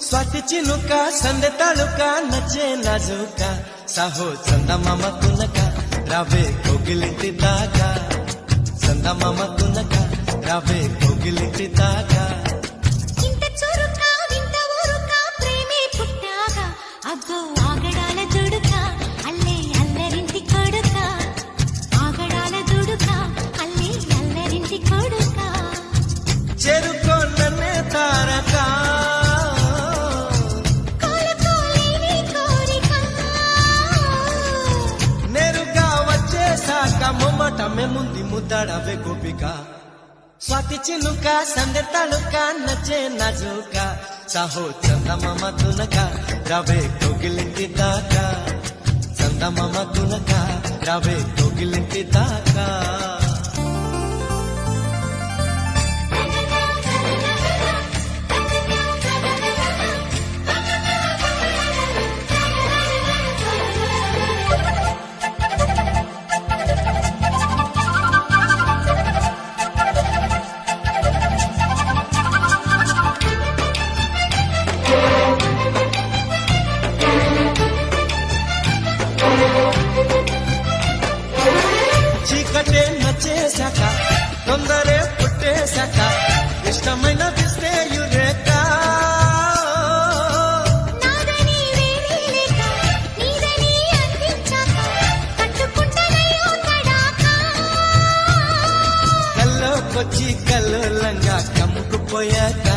स्वाती चिनुका संदे तालुका नचे नाजुका साहो चंदा मामा तुनका रावे कोगिलिंटी दागा चंदा मामा तुनका रावे कोगिलिंटी दागा ఇంత చురుక వింత ఊరుక ప్రేమే పుట్టాగా అగ్గో ఆగడాల దుడుక అల్లే అల్లరింటి కొడుక ఆగడాల దుడుక అల్లే అల్లరింటి కొడుక చెరుకో నన్నే తారక మొమ్మటమే ముందు ముద్దాడవే గోపిక స్వాతి చినుక సందె తలుక నచ్చే నాజుక సాహో చందమామ తునక రవే కోగిలింటి దాకా చందమామ తునక రవే కోగిలింటి దాకా చీకటే నచ్చేశాక తొందరే పుట్టేశాక ఇష్టమైన విస్తే యురేక కల్లోకొచ్చి కల్లోలంగా కమ్ముకుపోయాక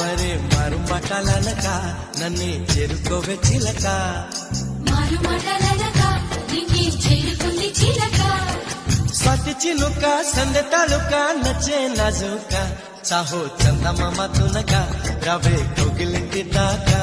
మరే మారు మాటలనక నన్ను చేరుకోవే చిలక స్వాతి చినుక సందె తాలూక నచ్చే నాజుక సాహో చందమామ తునక రవే కోగిలింటి దాకా